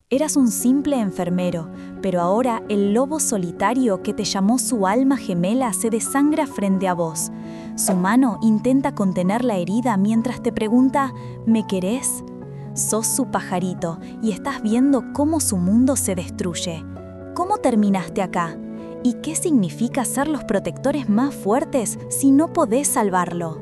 Eras un simple enfermero, pero ahora el lobo solitario que te llamó su alma gemela se desangra frente a vos. Su mano intenta contener la herida mientras te pregunta, ¿me querés? Sos su pajarito y estás viendo cómo su mundo se destruye. ¿Cómo terminaste acá? ¿Y qué significa ser los protectores más fuertes si no podés salvarlo?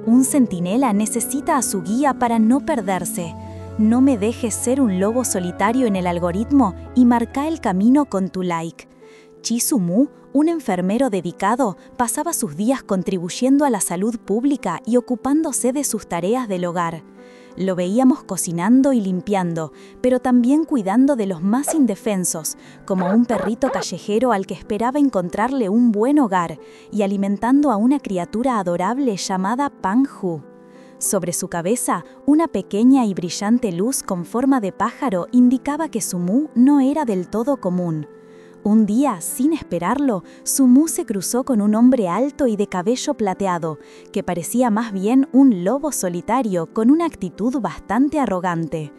Un centinela necesita a su guía para no perderse. No me dejes ser un lobo solitario en el algoritmo y marca el camino con tu like. Chi Su-mu, un enfermero dedicado, pasaba sus días contribuyendo a la salud pública y ocupándose de sus tareas del hogar. Lo veíamos cocinando y limpiando, pero también cuidando de los más indefensos, como un perrito callejero al que esperaba encontrarle un buen hogar, y alimentando a una criatura adorable llamada Pan-Hu. Sobre su cabeza, una pequeña y brillante luz con forma de pájaro indicaba que Su-mu no era del todo común. Un día, sin esperarlo, Su-mu se cruzó con un hombre alto y de cabello plateado, que parecía más bien un lobo solitario con una actitud bastante arrogante.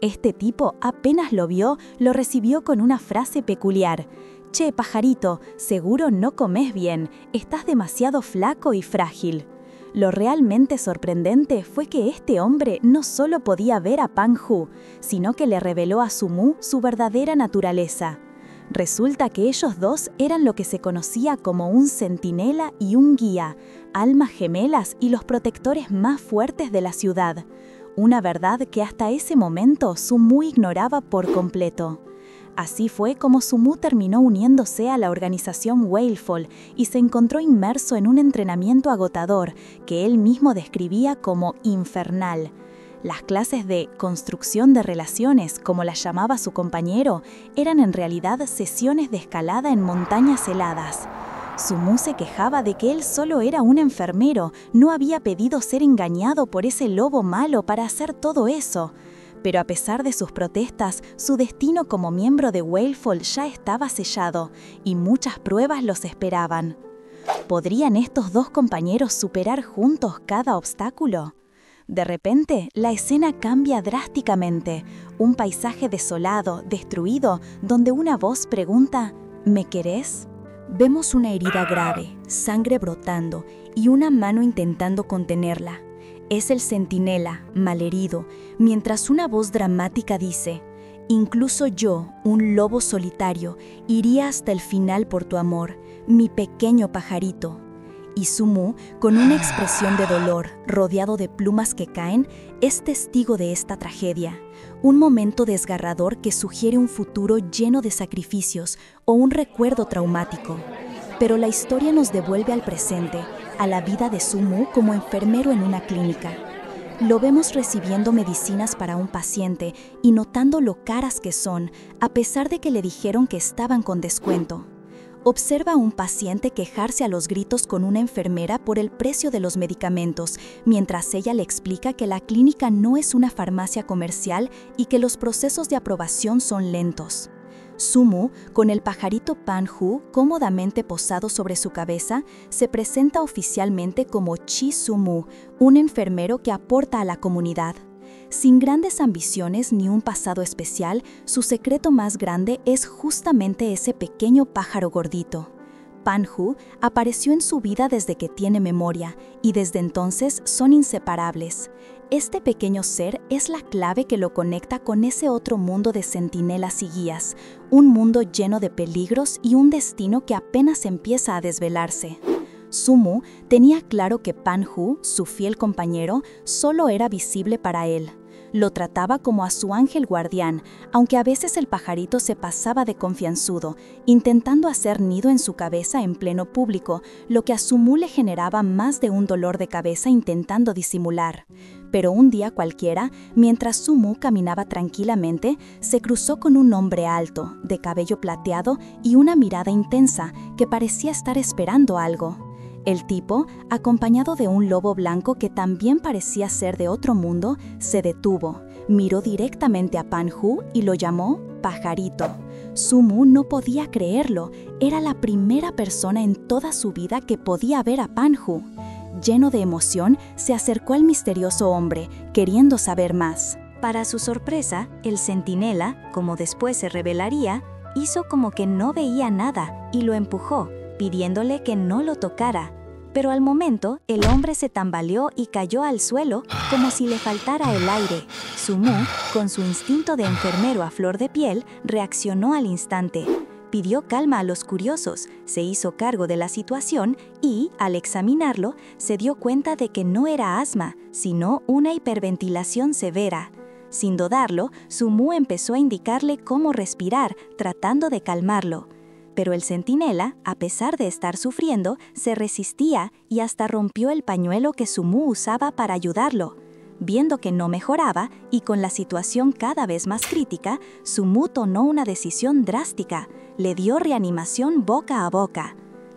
Este tipo apenas lo vio, lo recibió con una frase peculiar. «Che, pajarito, seguro no comés bien, estás demasiado flaco y frágil». Lo realmente sorprendente fue que este hombre no solo podía ver a Pan-Hu, sino que le reveló a Su-mu su verdadera naturaleza. Resulta que ellos dos eran lo que se conocía como un centinela y un guía, almas gemelas y los protectores más fuertes de la ciudad. Una verdad que hasta ese momento Su-mu ignoraba por completo. Así fue como Su-mu terminó uniéndose a la organización Whalefall y se encontró inmerso en un entrenamiento agotador que él mismo describía como infernal. Las clases de construcción de relaciones, como las llamaba su compañero, eran en realidad sesiones de escalada en montañas heladas. Su-mu se quejaba de que él solo era un enfermero, no había pedido ser engañado por ese lobo malo para hacer todo eso. Pero a pesar de sus protestas, su destino como miembro de Whalefall ya estaba sellado, y muchas pruebas los esperaban. ¿Podrían estos dos compañeros superar juntos cada obstáculo? De repente, la escena cambia drásticamente. Un paisaje desolado, destruido, donde una voz pregunta, ¿me querés? Vemos una herida grave, sangre brotando, y una mano intentando contenerla. Es el centinela, malherido, mientras una voz dramática dice, «Incluso yo, un lobo solitario, iría hasta el final por tu amor, mi pequeño pajarito». Y Su-mu, con una expresión de dolor, rodeado de plumas que caen, es testigo de esta tragedia. Un momento desgarrador que sugiere un futuro lleno de sacrificios o un recuerdo traumático. Pero la historia nos devuelve al presente, a la vida de Su-mu como enfermero en una clínica. Lo vemos recibiendo medicinas para un paciente y notando lo caras que son, a pesar de que le dijeron que estaban con descuento. Observa a un paciente quejarse a los gritos con una enfermera por el precio de los medicamentos, mientras ella le explica que la clínica no es una farmacia comercial y que los procesos de aprobación son lentos. Su-mu, con el pajarito Pan-Hu cómodamente posado sobre su cabeza, se presenta oficialmente como Chi Su-mu, un enfermero que aporta a la comunidad. Sin grandes ambiciones ni un pasado especial, su secreto más grande es justamente ese pequeño pájaro gordito. Pan-Hu apareció en su vida desde que tiene memoria, y desde entonces son inseparables. Este pequeño ser es la clave que lo conecta con ese otro mundo de centinelas y guías, un mundo lleno de peligros y un destino que apenas empieza a desvelarse. Su-mu tenía claro que Pan-Hu, su fiel compañero, solo era visible para él. Lo trataba como a su ángel guardián, aunque a veces el pajarito se pasaba de confianzudo, intentando hacer nido en su cabeza en pleno público, lo que a Su-mu le generaba más de un dolor de cabeza intentando disimular. Pero un día cualquiera, mientras Su-mu caminaba tranquilamente, se cruzó con un hombre alto, de cabello plateado y una mirada intensa que parecía estar esperando algo. El tipo, acompañado de un lobo blanco que también parecía ser de otro mundo, se detuvo, miró directamente a Pan-Hu y lo llamó pajarito. Su-mu no podía creerlo, era la primera persona en toda su vida que podía ver a Pan-Hu. Lleno de emoción, se acercó al misterioso hombre, queriendo saber más. Para su sorpresa, el centinela, como después se revelaría, hizo como que no veía nada y lo empujó, pidiéndole que no lo tocara. Pero al momento, el hombre se tambaleó y cayó al suelo como si le faltara el aire. Su-Mu, con su instinto de enfermero a flor de piel, reaccionó al instante. Pidió calma a los curiosos, se hizo cargo de la situación y, al examinarlo, se dio cuenta de que no era asma, sino una hiperventilación severa. Sin dudarlo, Su-Mu empezó a indicarle cómo respirar, tratando de calmarlo. Pero el centinela, a pesar de estar sufriendo, se resistía y hasta rompió el pañuelo que Su-Mu usaba para ayudarlo. Viendo que no mejoraba y con la situación cada vez más crítica, Su-Mu tomó una decisión drástica. Le dio reanimación boca a boca.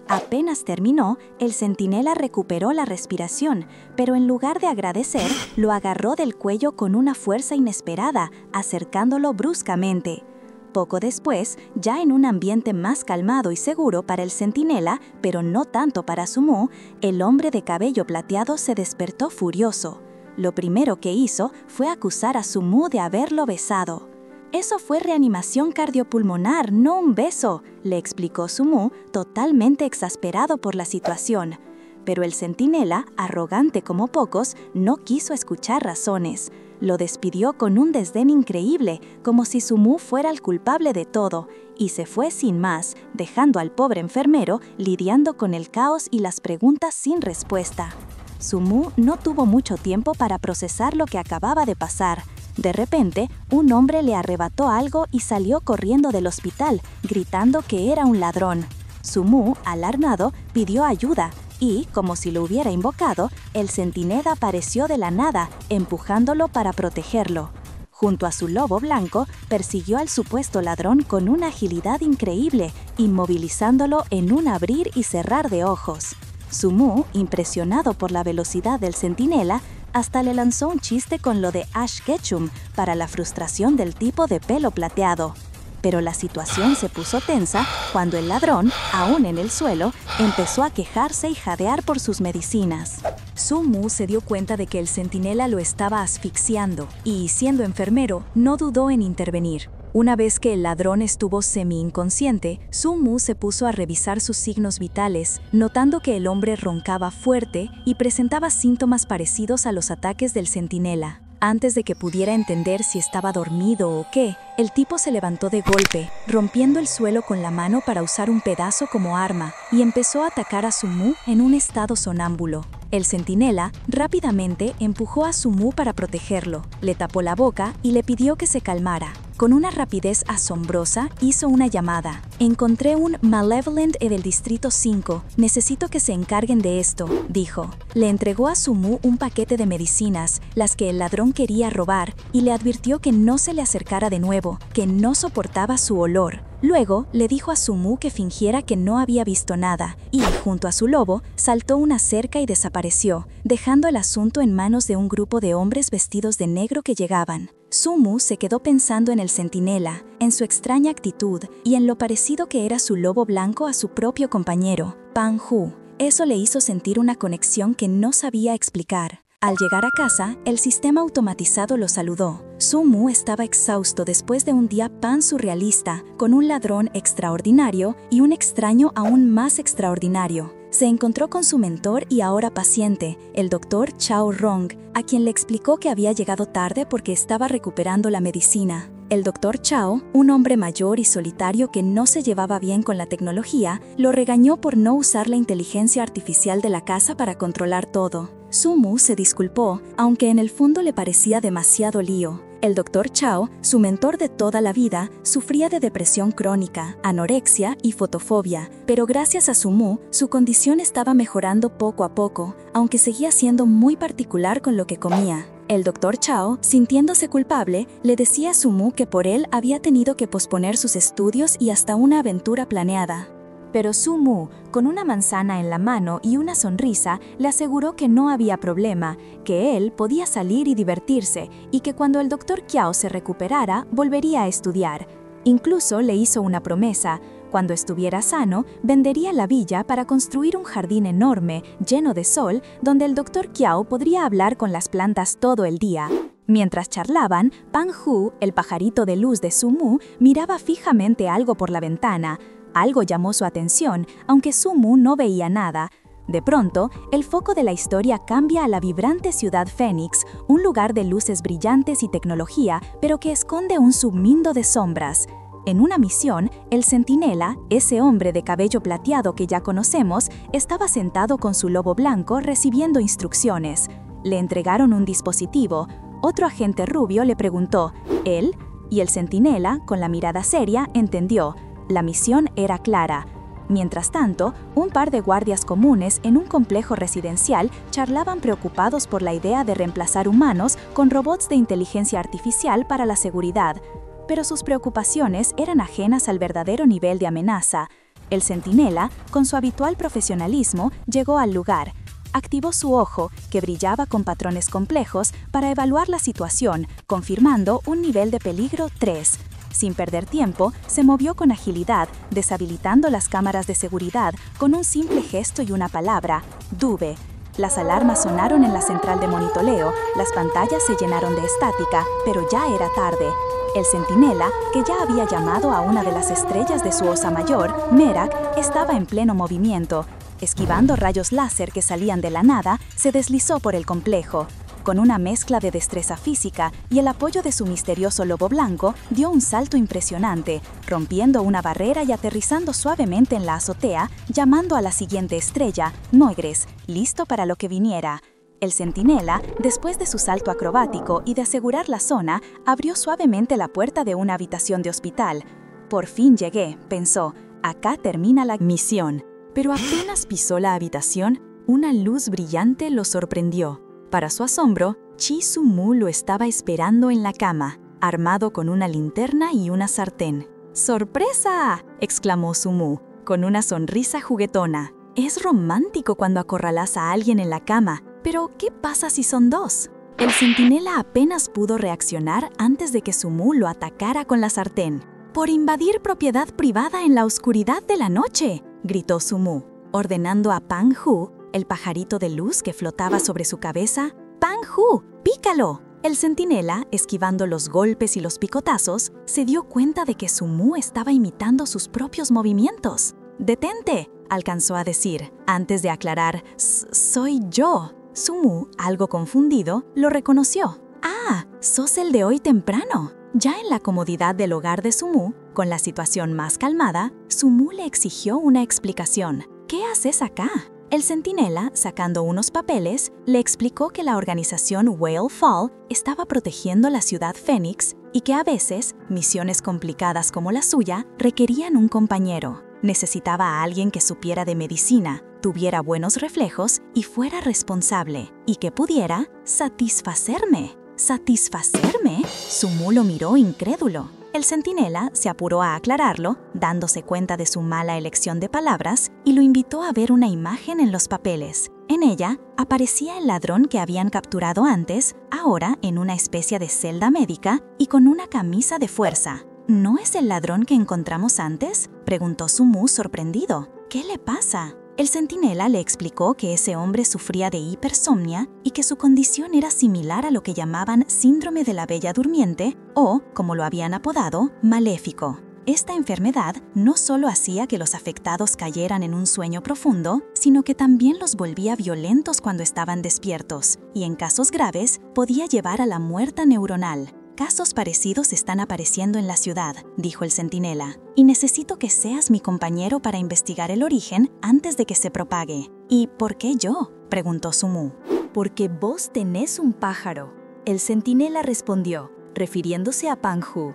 Apenas terminó, el centinela recuperó la respiración, pero en lugar de agradecer, lo agarró del cuello con una fuerza inesperada, acercándolo bruscamente. Poco después, ya en un ambiente más calmado y seguro para el centinela, pero no tanto para Su-Mu, el hombre de cabello plateado se despertó furioso. Lo primero que hizo fue acusar a Su-Mu de haberlo besado. «Eso fue reanimación cardiopulmonar, no un beso», le explicó Su-Mu, totalmente exasperado por la situación. Pero el centinela, arrogante como pocos, no quiso escuchar razones. Lo despidió con un desdén increíble, como si Su-Mu fuera el culpable de todo, y se fue sin más, dejando al pobre enfermero lidiando con el caos y las preguntas sin respuesta. Su-Mu no tuvo mucho tiempo para procesar lo que acababa de pasar. De repente, un hombre le arrebató algo y salió corriendo del hospital, gritando que era un ladrón. Su-Mu, alarmado, pidió ayuda y, como si lo hubiera invocado, el centinela apareció de la nada, empujándolo para protegerlo. Junto a su lobo blanco, persiguió al supuesto ladrón con una agilidad increíble, inmovilizándolo en un abrir y cerrar de ojos. Su-Mu, impresionado por la velocidad del centinela, hasta le lanzó un chiste con lo de Ash Ketchum para la frustración del tipo de pelo plateado. Pero la situación se puso tensa cuando el ladrón, aún en el suelo, empezó a quejarse y jadear por sus medicinas. Su-Mu se dio cuenta de que el centinela lo estaba asfixiando y, siendo enfermero, no dudó en intervenir. Una vez que el ladrón estuvo semi-inconsciente, Su-Mu se puso a revisar sus signos vitales, notando que el hombre roncaba fuerte y presentaba síntomas parecidos a los ataques del centinela. Antes de que pudiera entender si estaba dormido o qué, el tipo se levantó de golpe, rompiendo el suelo con la mano para usar un pedazo como arma, y empezó a atacar a Su-Mu en un estado sonámbulo. El centinela rápidamente empujó a Su-Mu para protegerlo, le tapó la boca y le pidió que se calmara. Con una rapidez asombrosa, hizo una llamada. «Encontré un Malevolent del Distrito 5. Necesito que se encarguen de esto», dijo. Le entregó a Su-Mu un paquete de medicinas, las que el ladrón quería robar, y le advirtió que no se le acercara de nuevo, que no soportaba su olor. Luego, le dijo a Su-Mu que fingiera que no había visto nada, y, junto a su lobo, saltó una cerca y desapareció, dejando el asunto en manos de un grupo de hombres vestidos de negro que llegaban. Su-Mu se quedó pensando en el centinela, en su extraña actitud y en lo parecido que era su lobo blanco a su propio compañero, Pan-Hu. Eso le hizo sentir una conexión que no sabía explicar. Al llegar a casa, el sistema automatizado lo saludó. Su-Mu estaba exhausto después de un día pan surrealista, con un ladrón extraordinario y un extraño aún más extraordinario. Se encontró con su mentor y ahora paciente, el Dr. Chao Rong, a quien le explicó que había llegado tarde porque estaba recuperando la medicina. El Dr. Chao, un hombre mayor y solitario que no se llevaba bien con la tecnología, lo regañó por no usar la inteligencia artificial de la casa para controlar todo. Su-Mu se disculpó, aunque en el fondo le parecía demasiado lío. El Dr. Chao, su mentor de toda la vida, sufría de depresión crónica, anorexia y fotofobia, pero gracias a Su-Mu, su condición estaba mejorando poco a poco, aunque seguía siendo muy particular con lo que comía. El Dr. Chao, sintiéndose culpable, le decía a Su-Mu que por él había tenido que posponer sus estudios y hasta una aventura planeada. Pero Su-Mu, con una manzana en la mano y una sonrisa, le aseguró que no había problema, que él podía salir y divertirse, y que cuando el Dr. Kiao se recuperara, volvería a estudiar. Incluso le hizo una promesa: cuando estuviera sano, vendería la villa para construir un jardín enorme, lleno de sol, donde el Dr. Kiao podría hablar con las plantas todo el día. Mientras charlaban, Pang-hu, el pajarito de luz de Su-mu, miraba fijamente algo por la ventana. Algo llamó su atención, aunque Su-mu no veía nada. De pronto, el foco de la historia cambia a la vibrante ciudad Fénix, un lugar de luces brillantes y tecnología, pero que esconde un submundo de sombras. En una misión, el centinela, ese hombre de cabello plateado que ya conocemos, estaba sentado con su lobo blanco recibiendo instrucciones. Le entregaron un dispositivo. Otro agente rubio le preguntó, ¿él? Y el centinela, con la mirada seria, entendió. La misión era clara. Mientras tanto, un par de guardias comunes en un complejo residencial charlaban preocupados por la idea de reemplazar humanos con robots de inteligencia artificial para la seguridad. Pero sus preocupaciones eran ajenas al verdadero nivel de amenaza. El centinela, con su habitual profesionalismo, llegó al lugar. Activó su ojo, que brillaba con patrones complejos, para evaluar la situación, confirmando un nivel de peligro 3. Sin perder tiempo, se movió con agilidad, deshabilitando las cámaras de seguridad con un simple gesto y una palabra, DUBE. Las alarmas sonaron en la central de monitoreo, las pantallas se llenaron de estática, pero ya era tarde. El centinela, que ya había llamado a una de las estrellas de su osa mayor, Merak, estaba en pleno movimiento. Esquivando rayos láser que salían de la nada, se deslizó por el complejo. Con una mezcla de destreza física y el apoyo de su misterioso lobo blanco, dio un salto impresionante, rompiendo una barrera y aterrizando suavemente en la azotea, llamando a la siguiente estrella, Noigres, listo para lo que viniera. El centinela, después de su salto acrobático y de asegurar la zona, abrió suavemente la puerta de una habitación de hospital. Por fin llegué, pensó, acá termina la misión. Pero apenas pisó la habitación, una luz brillante lo sorprendió. Para su asombro, Chi Su-mu lo estaba esperando en la cama, armado con una linterna y una sartén. ¡Sorpresa!, exclamó Su-mu, con una sonrisa juguetona. Es romántico cuando acorralas a alguien en la cama, pero ¿qué pasa si son dos? El centinela apenas pudo reaccionar antes de que Su-mu lo atacara con la sartén. ¡Por invadir propiedad privada en la oscuridad de la noche!, gritó Su-mu, ordenando a Pang-hu, el pajarito de luz que flotaba sobre su cabeza, «Pang-hu, pícalo». El centinela, esquivando los golpes y los picotazos, se dio cuenta de que Su-mu estaba imitando sus propios movimientos. «¡Detente!», alcanzó a decir, antes de aclarar, «Soy yo». Su-mu, algo confundido, lo reconoció. «Ah, sos el de hoy temprano». Ya en la comodidad del hogar de Su-mu, con la situación más calmada, Su-mu le exigió una explicación. «¿Qué haces acá?». El centinela, sacando unos papeles, le explicó que la organización Whale Fall estaba protegiendo la ciudad Fénix y que a veces, misiones complicadas como la suya, requerían un compañero. Necesitaba a alguien que supiera de medicina, tuviera buenos reflejos y fuera responsable, y que pudiera satisfacerme. ¿Satisfacerme? Su-mu lo miró incrédulo. El centinela se apuró a aclararlo, dándose cuenta de su mala elección de palabras, y lo invitó a ver una imagen en los papeles. En ella aparecía el ladrón que habían capturado antes, ahora en una especie de celda médica y con una camisa de fuerza. ¿No es el ladrón que encontramos antes?, preguntó Su-mu sorprendido. ¿Qué le pasa? El centinela le explicó que ese hombre sufría de hipersomnia y que su condición era similar a lo que llamaban síndrome de la Bella Durmiente o, como lo habían apodado, maléfico. Esta enfermedad no solo hacía que los afectados cayeran en un sueño profundo, sino que también los volvía violentos cuando estaban despiertos, y en casos graves podía llevar a la muerte neuronal. «Casos parecidos están apareciendo en la ciudad», dijo el centinela, «y necesito que seas mi compañero para investigar el origen antes de que se propague». «¿Y por qué yo?», preguntó Su-mu. «Porque vos tenés un pájaro», el centinela respondió, refiriéndose a Pang-hu.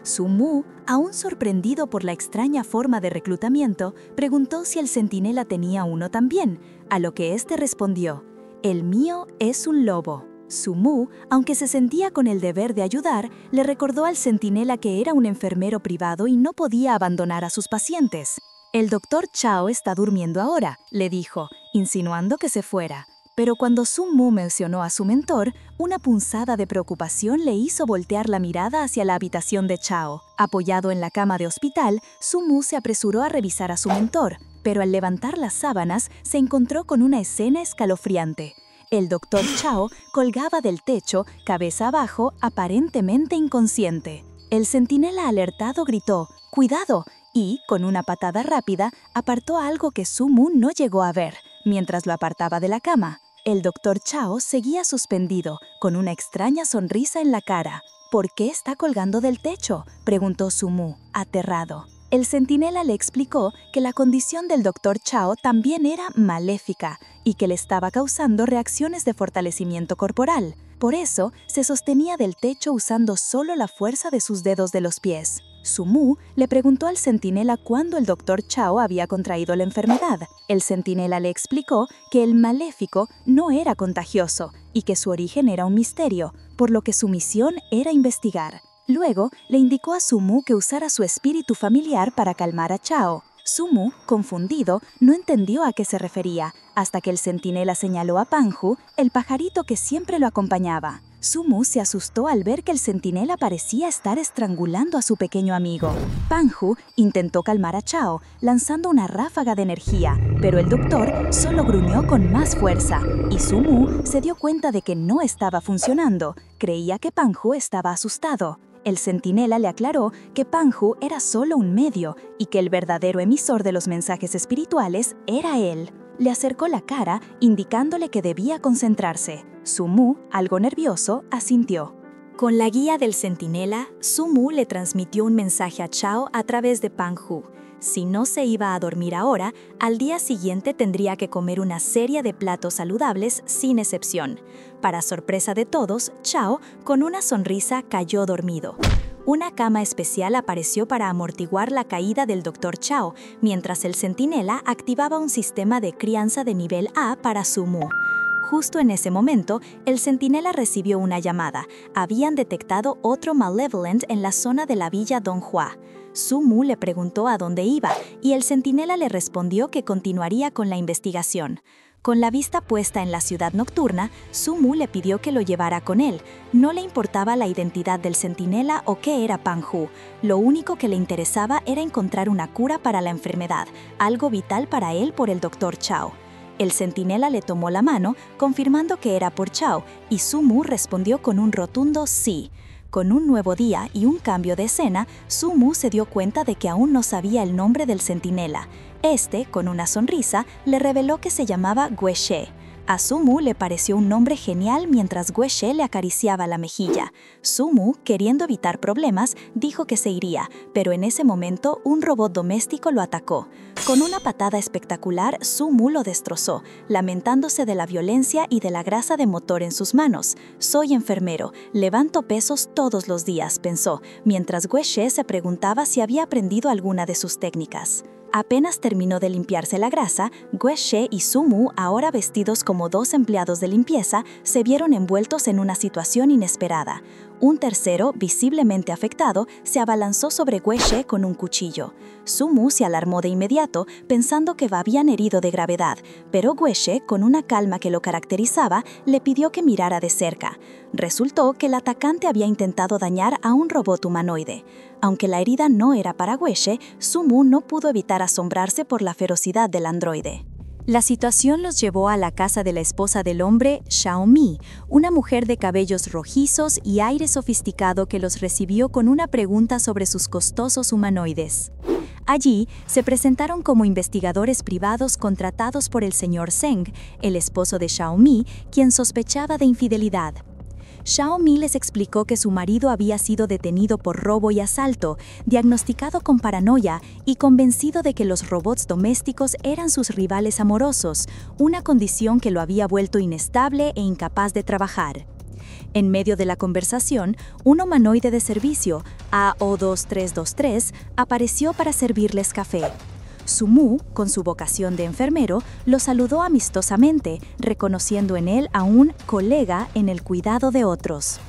Su-mu, aún sorprendido por la extraña forma de reclutamiento, preguntó si el centinela tenía uno también, a lo que éste respondió, «El mío es un lobo». Su-mu, aunque se sentía con el deber de ayudar, le recordó al centinela que era un enfermero privado y no podía abandonar a sus pacientes. «El doctor Chao está durmiendo ahora», le dijo, insinuando que se fuera. Pero cuando Su-mu mencionó a su mentor, una punzada de preocupación le hizo voltear la mirada hacia la habitación de Chao. Apoyado en la cama de hospital, Su-mu se apresuró a revisar a su mentor, pero al levantar las sábanas se encontró con una escena escalofriante. El Dr. Chao colgaba del techo, cabeza abajo, aparentemente inconsciente. El centinela alertado gritó, ¡cuidado!, y, con una patada rápida, apartó algo que Su Mu no llegó a ver, mientras lo apartaba de la cama. El Dr. Chao seguía suspendido, con una extraña sonrisa en la cara. ¿Por qué está colgando del techo?, preguntó Su Mu, aterrado. El centinela le explicó que la condición del Dr. Chao también era maléfica y que le estaba causando reacciones de fortalecimiento corporal. Por eso, se sostenía del techo usando solo la fuerza de sus dedos de los pies. Su Mu le preguntó al centinela cuándo el Dr. Chao había contraído la enfermedad. El centinela le explicó que el maléfico no era contagioso y que su origen era un misterio, por lo que su misión era investigar. Luego, le indicó a Su Mu que usara su espíritu familiar para calmar a Chao. Su Mu, confundido, no entendió a qué se refería, hasta que el centinela señaló a Panju, el pajarito que siempre lo acompañaba. Su Mu se asustó al ver que el centinela parecía estar estrangulando a su pequeño amigo. Panju intentó calmar a Chao, lanzando una ráfaga de energía, pero el doctor solo gruñó con más fuerza, y Su Mu se dio cuenta de que no estaba funcionando. Creía que Panju estaba asustado. El centinela le aclaró que Panju era solo un medio y que el verdadero emisor de los mensajes espirituales era él. Le acercó la cara, indicándole que debía concentrarse. Su Mu, algo nervioso, asintió. Con la guía del centinela, Su Mu le transmitió un mensaje a Chao a través de Panju. Si no se iba a dormir ahora, al día siguiente tendría que comer una serie de platos saludables sin excepción. Para sorpresa de todos, Chao, con una sonrisa, cayó dormido. Una cama especial apareció para amortiguar la caída del Dr. Chao, mientras el centinela activaba un sistema de crianza de nivel A para Su Mu. Justo en ese momento, el centinela recibió una llamada. Habían detectado otro Malevolent en la zona de la villa Donghua. Su Mu le preguntó a dónde iba, y el centinela le respondió que continuaría con la investigación. Con la vista puesta en la ciudad nocturna, Su Mu le pidió que lo llevara con él. No le importaba la identidad del centinela o qué era Panju. Lo único que le interesaba era encontrar una cura para la enfermedad, algo vital para él por el Dr. Chao. El centinela le tomó la mano, confirmando que era por Chao, y Su Mu respondió con un rotundo sí. Con un nuevo día y un cambio de escena, Su Mu se dio cuenta de que aún no sabía el nombre del centinela. Este, con una sonrisa, le reveló que se llamaba Guexue. A Su Mu le pareció un nombre genial mientras Guexue le acariciaba la mejilla. Su Mu, queriendo evitar problemas, dijo que se iría, pero en ese momento un robot doméstico lo atacó. Con una patada espectacular, Su Mu lo destrozó, lamentándose de la violencia y de la grasa de motor en sus manos. «Soy enfermero, levanto pesos todos los días», pensó, mientras Guexue se preguntaba si había aprendido alguna de sus técnicas. Apenas terminó de limpiarse la grasa, Guexue y Su Mu, ahora vestidos como dos empleados de limpieza, se vieron envueltos en una situación inesperada. Un tercero, visiblemente afectado, se abalanzó sobre Guexue con un cuchillo. Su Mu se alarmó de inmediato, pensando que habían herido de gravedad, pero Guexue, con una calma que lo caracterizaba, le pidió que mirara de cerca. Resultó que el atacante había intentado dañar a un robot humanoide. Aunque la herida no era para Guexue, Su Mu no pudo evitar asombrarse por la ferocidad del androide. La situación los llevó a la casa de la esposa del hombre, Xiaomi, una mujer de cabellos rojizos y aire sofisticado que los recibió con una pregunta sobre sus costosos humanoides. Allí, se presentaron como investigadores privados contratados por el señor Zeng, el esposo de Xiaomi, quien sospechaba de infidelidad. Xiaomi les explicó que su marido había sido detenido por robo y asalto, diagnosticado con paranoia y convencido de que los robots domésticos eran sus rivales amorosos, una condición que lo había vuelto inestable e incapaz de trabajar. En medio de la conversación, un humanoide de servicio, AO2323, apareció para servirles café. Su Mu, con su vocación de enfermero, lo saludó amistosamente, reconociendo en él a un colega en el cuidado de otros.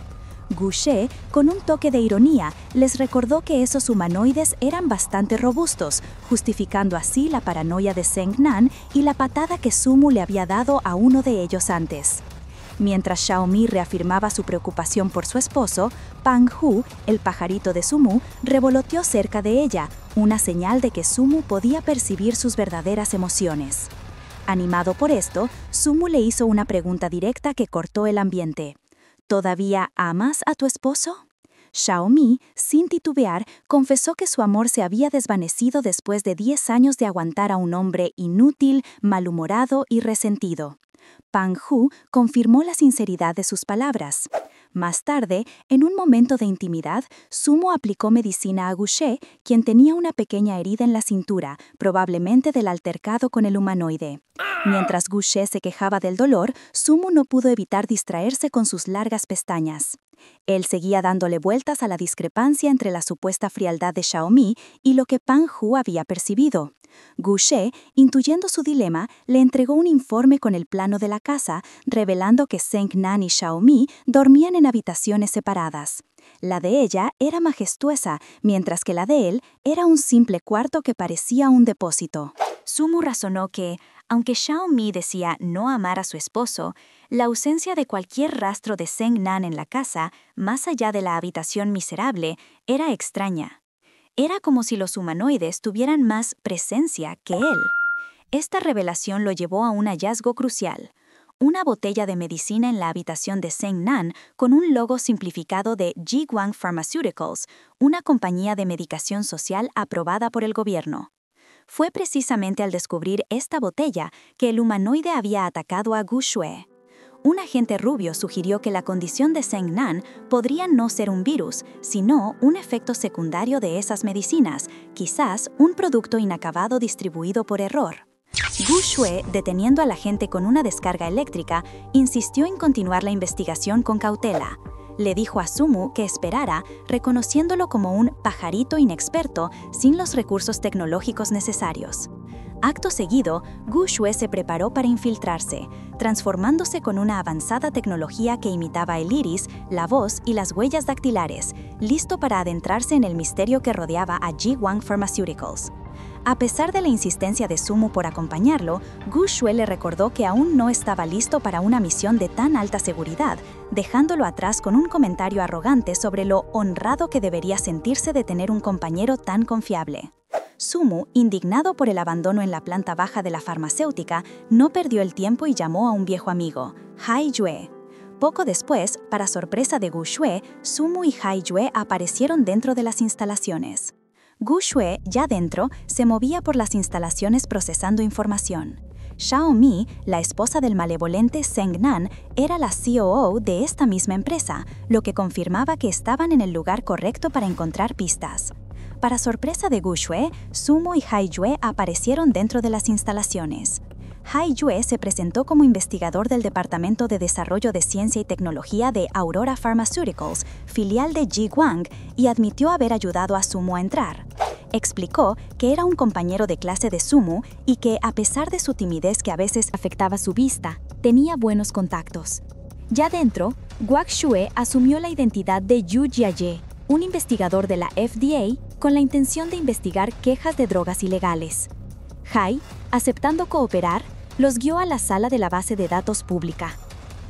Guexue, con un toque de ironía, les recordó que esos humanoides eran bastante robustos, justificando así la paranoia de Zeng Nan y la patada que Su Mu le había dado a uno de ellos antes. Mientras Xiaomi reafirmaba su preocupación por su esposo, Panju, el pajarito de Su Mu, revoloteó cerca de ella, una señal de que Su Mu podía percibir sus verdaderas emociones. Animado por esto, Sumu le hizo una pregunta directa que cortó el ambiente. ¿Todavía amas a tu esposo? Xiaomi, sin titubear, confesó que su amor se había desvanecido después de 10 años de aguantar a un hombre inútil, malhumorado y resentido. Pang Hu confirmó la sinceridad de sus palabras. Más tarde, en un momento de intimidad, Sumu aplicó medicina a Guxue, quien tenía una pequeña herida en la cintura, probablemente del altercado con el humanoide. Mientras Guxue se quejaba del dolor, Sumu no pudo evitar distraerse con sus largas pestañas. Él seguía dándole vueltas a la discrepancia entre la supuesta frialdad de Xiaomi y lo que Pang Hu había percibido. Guxue, intuyendo su dilema, le entregó un informe con el plano de la casa, revelando que Zheng Nan y Xiaomi dormían en habitaciones separadas. La de ella era majestuosa, mientras que la de él era un simple cuarto que parecía un depósito. Sumu razonó que, aunque Xiaomi decía no amar a su esposo, la ausencia de cualquier rastro de Zheng Nan en la casa, más allá de la habitación miserable, era extraña. Era como si los humanoides tuvieran más presencia que él. Esta revelación lo llevó a un hallazgo crucial: una botella de medicina en la habitación de Zheng Nan con un logo simplificado de Jiguang Pharmaceuticals, una compañía de medicación social aprobada por el gobierno. Fue precisamente al descubrir esta botella que el humanoide había atacado a Guxue. Un agente rubio sugirió que la condición de Zheng Nan podría no ser un virus, sino un efecto secundario de esas medicinas, quizás un producto inacabado distribuido por error. Guxue, deteniendo al agente con una descarga eléctrica, insistió en continuar la investigación con cautela. Le dijo a Sumu que esperara, reconociéndolo como un pajarito inexperto sin los recursos tecnológicos necesarios. Acto seguido, Guxue se preparó para infiltrarse, transformándose con una avanzada tecnología que imitaba el iris, la voz y las huellas dactilares, listo para adentrarse en el misterio que rodeaba a Jiguang Pharmaceuticals. A pesar de la insistencia de Sumu por acompañarlo, Guxue le recordó que aún no estaba listo para una misión de tan alta seguridad, dejándolo atrás con un comentario arrogante sobre lo honrado que debería sentirse de tener un compañero tan confiable. Sumu, indignado por el abandono en la planta baja de la farmacéutica, no perdió el tiempo y llamó a un viejo amigo, Hai Yue. Poco después, para sorpresa de Guxue, Sumu y Hai Yue aparecieron dentro de las instalaciones. Guxue, ya dentro, se movía por las instalaciones procesando información. Xiaomi, la esposa del malevolente Zheng Nan, era la COO de esta misma empresa, lo que confirmaba que estaban en el lugar correcto para encontrar pistas. Para sorpresa de Guxue, Sumu y Hai Yue aparecieron dentro de las instalaciones. Hai Yue se presentó como investigador del Departamento de Desarrollo de Ciencia y Tecnología de Aurora Pharmaceuticals, filial de Jiguang, y admitió haber ayudado a Sumu a entrar. Explicó que era un compañero de clase de Sumu y que, a pesar de su timidez que a veces afectaba su vista, tenía buenos contactos. Ya dentro, Guak Xue asumió la identidad de Yu Jiaye, un investigador de la FDA con la intención de investigar quejas de drogas ilegales. Hai, aceptando cooperar, los guió a la sala de la base de datos pública.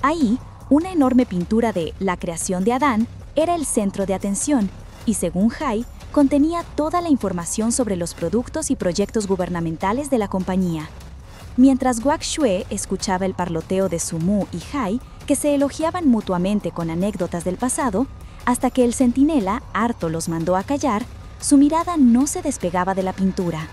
Ahí, una enorme pintura de La creación de Adán era el centro de atención y, según Hai, contenía toda la información sobre los productos y proyectos gubernamentales de la compañía. Mientras Guak Xue escuchaba el parloteo de Sumu y Hai, que se elogiaban mutuamente con anécdotas del pasado, hasta que el centinela, harto, los mandó a callar, su mirada no se despegaba de la pintura.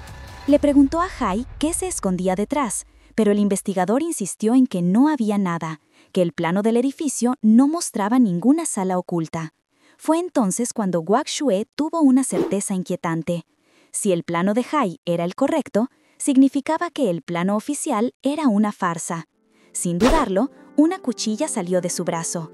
Le preguntó a Hai qué se escondía detrás, pero el investigador insistió en que no había nada, que el plano del edificio no mostraba ninguna sala oculta. Fue entonces cuando Guak Xue tuvo una certeza inquietante. Si el plano de Hai era el correcto, significaba que el plano oficial era una farsa. Sin dudarlo, una cuchilla salió de su brazo.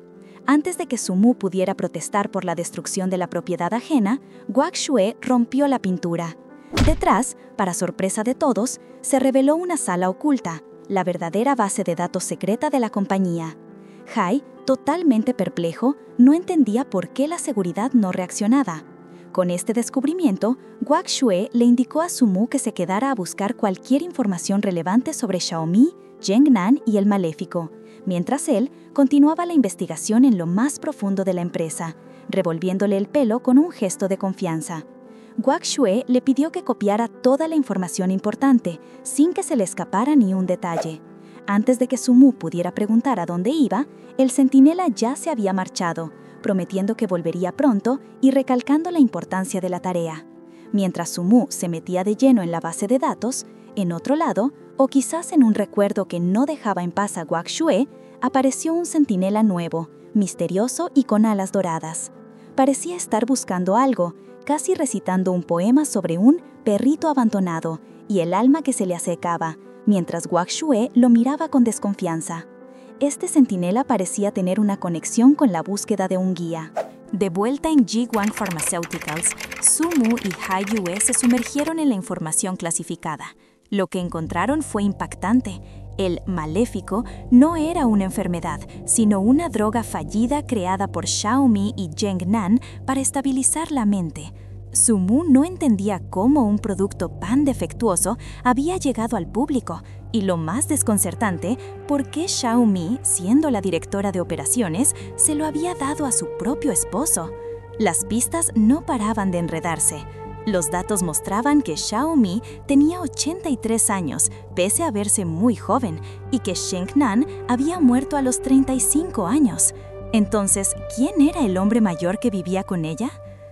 Antes de que Sumu pudiera protestar por la destrucción de la propiedad ajena, Guak Xue rompió la pintura. Detrás, para sorpresa de todos, se reveló una sala oculta, la verdadera base de datos secreta de la compañía. Hai, totalmente perplejo, no entendía por qué la seguridad no reaccionaba. Con este descubrimiento, Guak Xue le indicó a Sumu que se quedara a buscar cualquier información relevante sobre Xiaomi, Zheng Nan y el Maléfico, mientras él continuaba la investigación en lo más profundo de la empresa, revolviéndole el pelo con un gesto de confianza. Guak Xue le pidió que copiara toda la información importante, sin que se le escapara ni un detalle. Antes de que Su Mu pudiera preguntar a dónde iba, el centinela ya se había marchado, prometiendo que volvería pronto y recalcando la importancia de la tarea. Mientras Su Mu se metía de lleno en la base de datos, en otro lado, o quizás en un recuerdo que no dejaba en paz a Guak Xue, apareció un centinela nuevo, misterioso y con alas doradas. Parecía estar buscando algo, casi recitando un poema sobre un perrito abandonado y el alma que se le acercaba, mientras Guak Xue lo miraba con desconfianza. Este centinela parecía tener una conexión con la búsqueda de un guía. De vuelta en Jiguang Pharmaceuticals, Su Mu y Hai Yue se sumergieron en la información clasificada. Lo que encontraron fue impactante. El maléfico no era una enfermedad, sino una droga fallida creada por Xiaomi y Zheng Nan para estabilizar la mente. Su Mu no entendía cómo un producto tan defectuoso había llegado al público, y lo más desconcertante, por qué Xiaomi, siendo la directora de operaciones, se lo había dado a su propio esposo. Las pistas no paraban de enredarse. Los datos mostraban que Xiaomi tenía 83 años, pese a verse muy joven, y que Zheng Nan había muerto a los 35 años. Entonces, ¿quién era el hombre mayor que vivía con ella?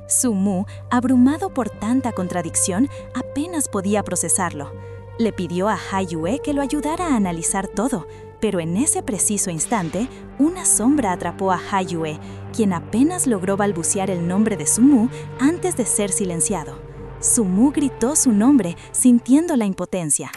Su Mu, abrumado por tanta contradicción, apenas podía procesarlo. Le pidió a Hai Yue que lo ayudara a analizar todo, pero en ese preciso instante, una sombra atrapó a Hai Yue, quien apenas logró balbucear el nombre de Su Mu antes de ser silenciado. Su Mu gritó su nombre, sintiendo la impotencia.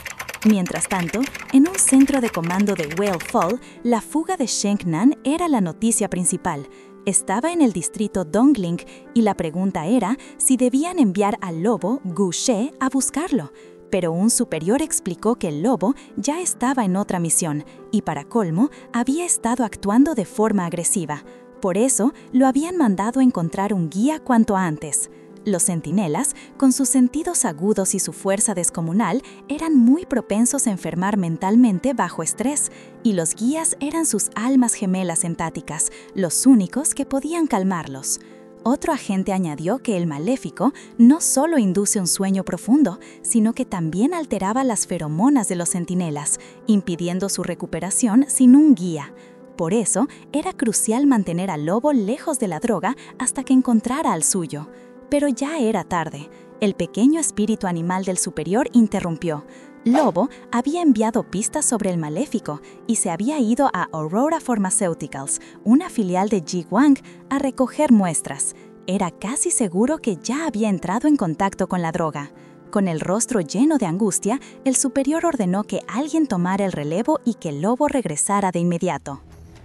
Mientras tanto, en un centro de comando de Whale Fall, la fuga de Zheng Nan era la noticia principal. Estaba en el distrito Dongling y la pregunta era si debían enviar al lobo Gu She a buscarlo. Pero un superior explicó que el lobo ya estaba en otra misión y, para colmo, había estado actuando de forma agresiva. Por eso, lo habían mandado a encontrar un guía cuanto antes. Los centinelas, con sus sentidos agudos y su fuerza descomunal, eran muy propensos a enfermar mentalmente bajo estrés, y los guías eran sus almas gemelas empáticas, los únicos que podían calmarlos. Otro agente añadió que el maléfico no solo induce un sueño profundo, sino que también alteraba las feromonas de los centinelas, impidiendo su recuperación sin un guía. Por eso, era crucial mantener al lobo lejos de la droga hasta que encontrara al suyo. Pero ya era tarde. El pequeño espíritu animal del superior interrumpió. Lobo había enviado pistas sobre el maléfico y se había ido a Aurora Pharmaceuticals, una filial de Jiguang, a recoger muestras. Era casi seguro que ya había entrado en contacto con la droga. Con el rostro lleno de angustia, el superior ordenó que alguien tomara el relevo y que Lobo regresara de inmediato.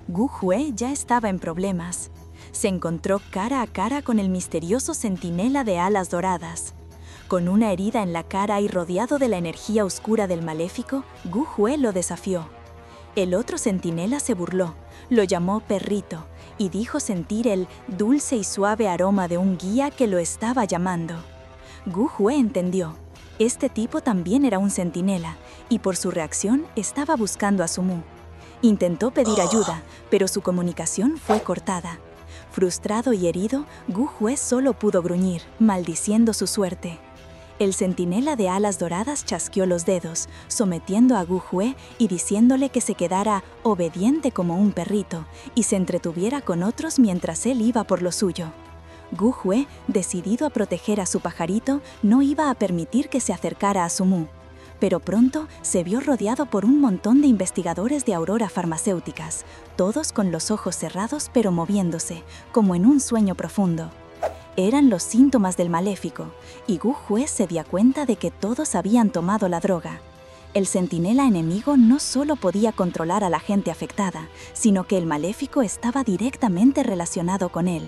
Gu Hue ya estaba en problemas. Se encontró cara a cara con el misterioso centinela de alas doradas. Con una herida en la cara y rodeado de la energía oscura del maléfico, Gu Hue lo desafió. El otro centinela se burló, lo llamó perrito y dijo sentir el dulce y suave aroma de un guía que lo estaba llamando. Gu Hue entendió. Este tipo también era un centinela y por su reacción estaba buscando a Su Mu. Intentó pedir ayuda, pero su comunicación fue cortada. Frustrado y herido, Gu Hue solo pudo gruñir, maldiciendo su suerte. El centinela de alas doradas chasqueó los dedos, sometiendo a Gu Hue y diciéndole que se quedara obediente como un perrito y se entretuviera con otros mientras él iba por lo suyo. Gu Hue, decidido a proteger a su pajarito, no iba a permitir que se acercara a Su Mu. Pero pronto se vio rodeado por un montón de investigadores de Aurora Farmacéuticas, todos con los ojos cerrados pero moviéndose, como en un sueño profundo. Eran los síntomas del maléfico, y Gu Hue se dio cuenta de que todos habían tomado la droga. El centinela enemigo no solo podía controlar a la gente afectada, sino que el maléfico estaba directamente relacionado con él.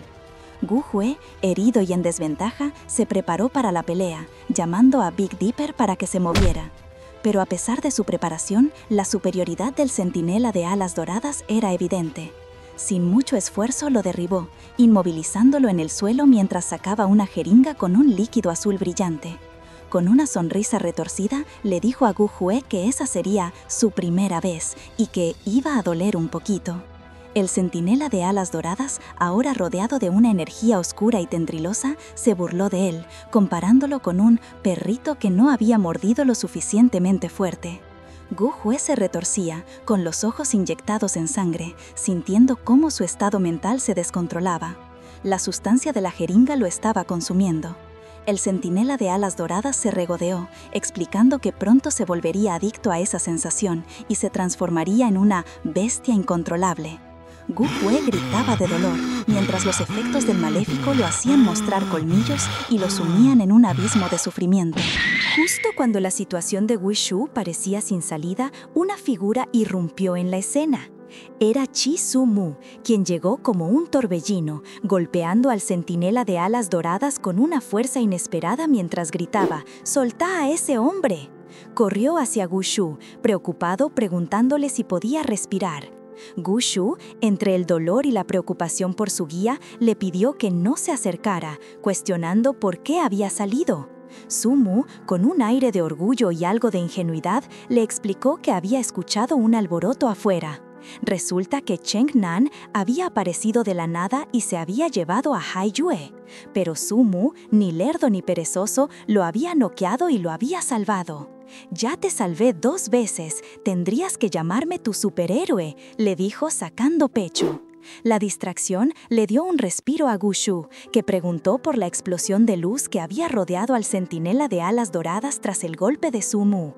Gu Hue, herido y en desventaja, se preparó para la pelea, llamando a Big Dipper para que se moviera. Pero a pesar de su preparación, la superioridad del centinela de alas doradas era evidente. Sin mucho esfuerzo lo derribó, inmovilizándolo en el suelo mientras sacaba una jeringa con un líquido azul brillante. Con una sonrisa retorcida, le dijo a Gu Hue que esa sería su primera vez y que iba a doler un poquito. El centinela de alas doradas, ahora rodeado de una energía oscura y tendrilosa, se burló de él, comparándolo con un perrito que no había mordido lo suficientemente fuerte. Gu Hue se retorcía, con los ojos inyectados en sangre, sintiendo cómo su estado mental se descontrolaba. La sustancia de la jeringa lo estaba consumiendo. El centinela de alas doradas se regodeó, explicando que pronto se volvería adicto a esa sensación y se transformaría en una bestia incontrolable. Gu Hue gritaba de dolor, mientras los efectos del maléfico lo hacían mostrar colmillos y lo sumían en un abismo de sufrimiento. Justo cuando la situación de Wu Shu parecía sin salida, una figura irrumpió en la escena. Era Chi Su Mu, quien llegó como un torbellino, golpeando al centinela de alas doradas con una fuerza inesperada mientras gritaba: «¡Soltá a ese hombre!». Corrió hacia Gu Shu, preocupado, preguntándole si podía respirar. Gu Shu, entre el dolor y la preocupación por su guía, le pidió que no se acercara, cuestionando por qué había salido. Su Mu, con un aire de orgullo y algo de ingenuidad, le explicó que había escuchado un alboroto afuera. Resulta que Cheng Nan había aparecido de la nada y se había llevado a Hai Yue. Pero Su Mu, ni lerdo ni perezoso, lo había noqueado y lo había salvado. «Ya te salvé 2 veces, tendrías que llamarme tu superhéroe», le dijo sacando pecho. La distracción le dio un respiro a Gu Shu, que preguntó por la explosión de luz que había rodeado al centinela de alas doradas tras el golpe de Su Mu.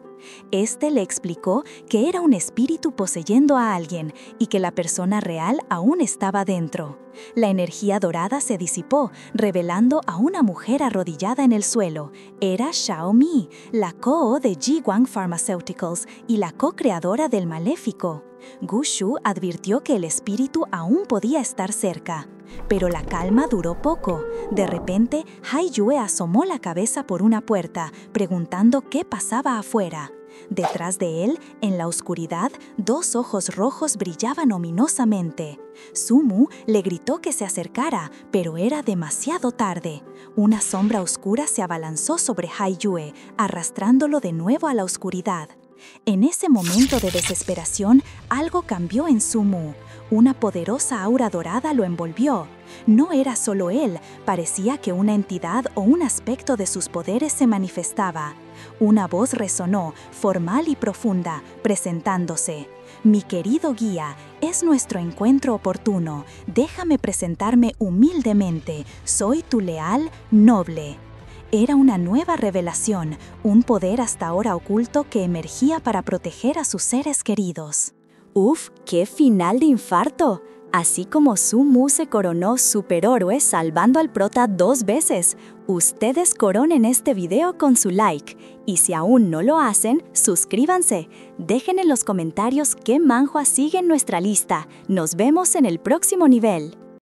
Este le explicó que era un espíritu poseyendo a alguien y que la persona real aún estaba dentro. La energía dorada se disipó, revelando a una mujer arrodillada en el suelo. Era Xiao Mi, la co-o de Jiwang Pharmaceuticals y la co-creadora del Maléfico. Gu Shu advirtió que el espíritu aún podía estar cerca. Pero la calma duró poco. De repente, Hai Yue asomó la cabeza por una puerta, preguntando qué pasaba afuera. Detrás de él, en la oscuridad, 2 ojos rojos brillaban ominosamente. Su Mu le gritó que se acercara, pero era demasiado tarde. Una sombra oscura se abalanzó sobre Hai Yue, arrastrándolo de nuevo a la oscuridad. En ese momento de desesperación, algo cambió en Su Mu. Una poderosa aura dorada lo envolvió. No era solo él, parecía que una entidad o un aspecto de sus poderes se manifestaba. Una voz resonó, formal y profunda, presentándose. «Mi querido guía, es nuestro encuentro oportuno. Déjame presentarme humildemente. Soy tu leal, noble». Era una nueva revelación, un poder hasta ahora oculto que emergía para proteger a sus seres queridos. ¡Uf! ¡Qué final de infarto! Así como Su Mu se coronó superhéroe salvando al prota 2 veces. Ustedes coronen este video con su like. Y si aún no lo hacen, suscríbanse. Dejen en los comentarios qué manhwa sigue en nuestra lista. Nos vemos en el próximo nivel.